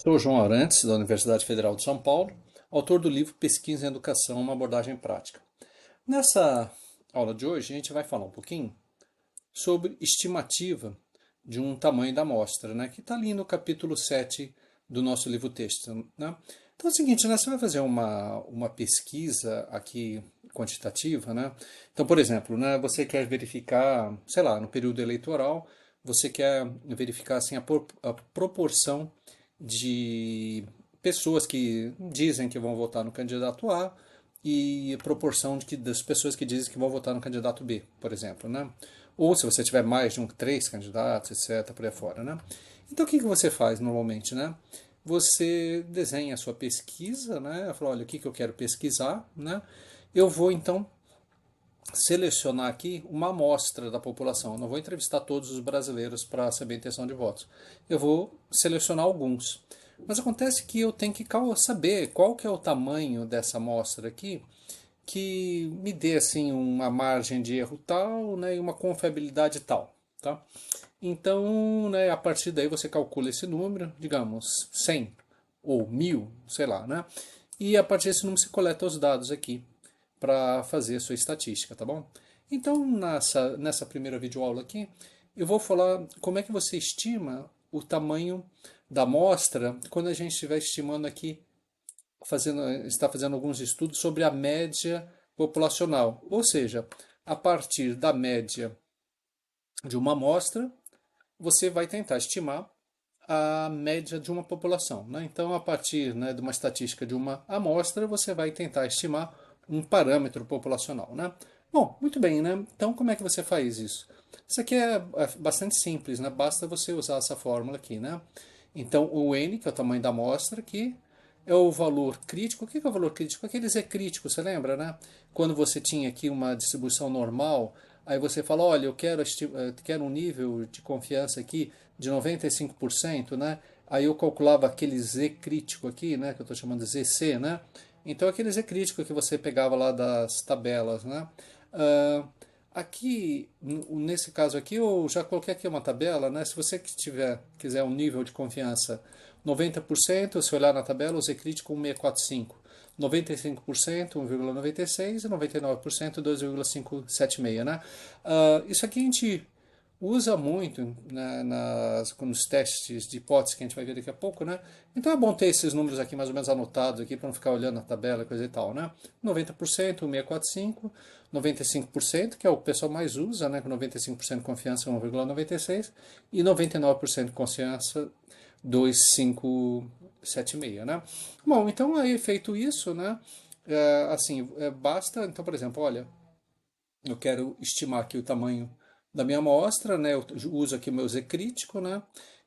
Sou João Arantes, da Universidade Federal de São Paulo, autor do livro Pesquisa em Educação, uma abordagem prática. Nessa aula de hoje, a gente vai falar um pouquinho sobre estimativa de um tamanho da amostra, né, que está ali no capítulo 7 do nosso livro-texto. Né? Então é o seguinte, né, você vai fazer uma pesquisa aqui quantitativa, né? Então, por exemplo, né, você quer verificar, sei lá, no período eleitoral, você quer verificar assim, a proporção de pessoas que dizem que vão votar no candidato A e a proporção das pessoas que dizem que vão votar no candidato B, por exemplo, né? Ou se você tiver mais de três candidatos, etc, por aí fora, né? Então o que você faz normalmente, né? Você desenha a sua pesquisa, né? Fala, olha, o que eu quero pesquisar, né? Eu vou então selecionar aqui uma amostra da população. Eu não vou entrevistar todos os brasileiros para saber a intenção de votos. Eu vou selecionar alguns. Mas acontece que eu tenho que saber qual que é o tamanho dessa amostra aqui, que me dê assim uma margem de erro tal, né, e uma confiabilidade tal, tá? Então, né, a partir daí você calcula esse número, digamos 100 ou 1000, sei lá, né? E a partir desse número você coleta os dados aqui para fazer a sua estatística, tá bom? Então, nessa primeira videoaula aqui, eu vou falar como é que você estima o tamanho da amostra quando a gente estiver estimando aqui, está fazendo alguns estudos sobre a média populacional. Ou seja, a partir da média de uma amostra, você vai tentar estimar a média de uma população, né? Então, a partir, né, de uma estatística de uma amostra, você vai tentar estimar um parâmetro populacional, né? Bom, muito bem, né? Então, como é que você faz isso? Isso aqui é bastante simples, né? Basta você usar essa fórmula aqui, né? Então, o n, que é o tamanho da amostra aqui, é o valor crítico. O que é o valor crítico? Aquele Z crítico, você lembra, né? Quando você tinha aqui uma distribuição normal, aí você fala, olha, eu quero um nível de confiança aqui de 95%, né? Aí eu calculava aquele Z crítico aqui, né? Que eu estou chamando de ZC, né? Então aquele Z crítico que você pegava lá das tabelas, né? Aqui, nesse caso aqui, eu já coloquei aqui uma tabela, né? Se você quiser um nível de confiança 90%, se olhar na tabela, o Z crítico 1645. 95%, 1,96 e 99%, 2,576, né? Isso aqui a gente usa muito, né, nos testes de hipótese que a gente vai ver daqui a pouco, né? Então é bom ter esses números aqui mais ou menos anotados aqui para não ficar olhando a tabela, coisa e tal, né? 90%, 1645, 95%, que é o pessoal mais usa, né? Com 95% de confiança, 1,96 e 99% de confiança, 2,576, né? Bom, então aí feito isso, né? Basta, então, por exemplo, olha, eu quero estimar aqui o tamanho da minha amostra, né? Eu uso aqui o meu Z crítico, né?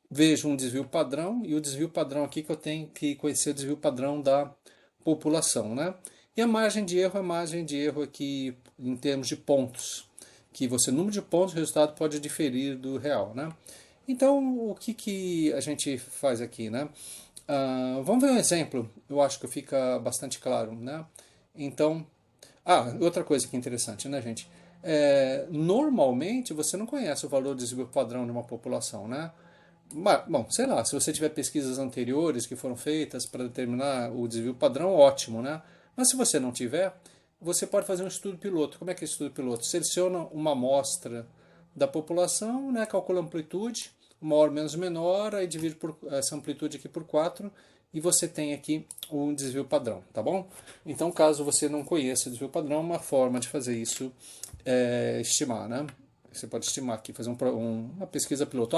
Vejo um desvio padrão e o desvio padrão aqui que eu tenho que conhecer o desvio padrão da população, né? E a margem de erro é a margem de erro aqui em termos de pontos, que você, número de pontos, o resultado pode diferir do real, né? Então, o que a gente faz aqui, né? Vamos ver um exemplo, eu acho que fica bastante claro, né? Então, outra coisa que é interessante, né, gente? Normalmente você não conhece o valor de desvio padrão de uma população, né? Mas, bom, sei lá, se você tiver pesquisas anteriores que foram feitas para determinar o desvio padrão, ótimo, né? Mas se você não tiver, você pode fazer um estudo piloto. Como é que é estudo piloto? Seleciona uma amostra da população, né, calcula a amplitude, maior menos menor, aí divide essa amplitude aqui por 4 e você tem aqui um desvio padrão, tá bom? Então, caso você não conheça o desvio padrão, uma forma de fazer isso é estimar, né? Você pode estimar aqui, fazer uma pesquisa piloto,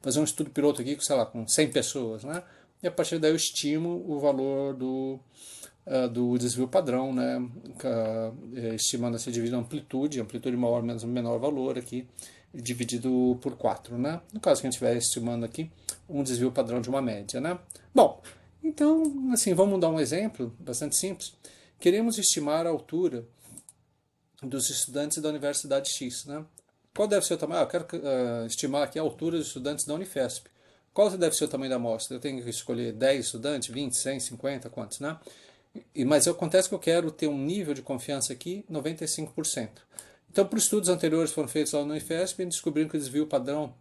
fazer um estudo piloto aqui, sei lá, com 100 pessoas, né? E a partir daí eu estimo o valor do desvio padrão, né? Estimando assim, dividido a amplitude maior menos menor valor aqui, dividido por 4, né? No caso que a gente estiver estimando aqui um desvio padrão de uma média, né? Bom, então, assim, vamos dar um exemplo bastante simples. Queremos estimar a altura dos estudantes da Universidade X, né? Qual deve ser o tamanho? Eu quero estimar aqui a altura dos estudantes da Unifesp. Qual deve ser o tamanho da amostra? Eu tenho que escolher 10 estudantes, 20, 100, 50, quantos, né? Mas acontece que eu quero ter um nível de confiança aqui 95%. Então, por estudos anteriores que foram feitos lá no IFESP, descobriram que o desvio padrão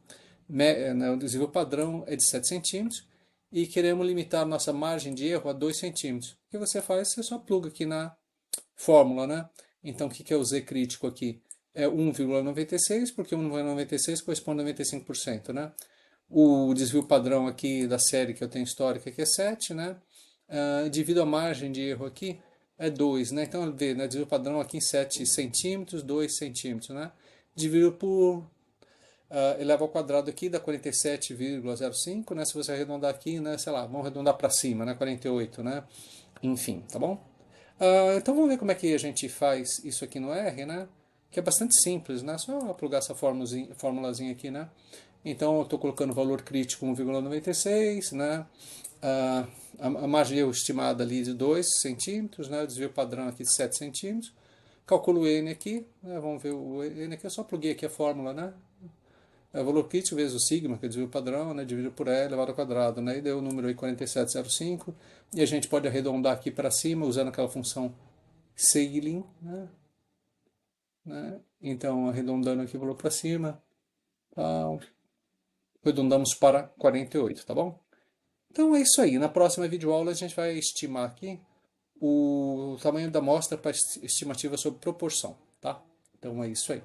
é de 7 centímetros e queremos limitar a nossa margem de erro a 2 centímetros. O que você faz? Você só pluga aqui na fórmula, né? Então, o que é o Z crítico aqui? É 1,96, porque 1,96 corresponde a 95%, né? O desvio padrão aqui da série que eu tenho histórica aqui é 7, né? Devido à margem de erro aqui, é 2, né? Então, vê, né? Desvio padrão aqui em 7 centímetros, 2 centímetros, né? Dividido por eleva ao quadrado aqui dá 47,05, né? Se você arredondar aqui, né? Sei lá, vamos arredondar para cima, né? 48, né? Enfim, tá bom? Então vamos ver como é que a gente faz isso aqui no R, né? Que é bastante simples, né? Só plugar essa formulazinha aqui, né? Então eu estou colocando o valor crítico 1,96, né? A margem de erro estimada ali de 2 centímetros, né? O desvio padrão aqui de 7 centímetros. Calculo o N aqui, né? Vamos ver o N aqui, eu só pluguei aqui a fórmula, né? O valor crítico vezes o sigma, que é o desvio padrão, né, dividido por E elevado ao quadrado, né, e deu o número aí 4705, e a gente pode arredondar aqui para cima usando aquela função Seilin, né, então arredondando aqui o valor para cima, tal, arredondamos para 48, tá bom? Então é isso aí, na próxima videoaula a gente vai estimar aqui o tamanho da amostra para estimativa sobre proporção, tá? Então é isso aí.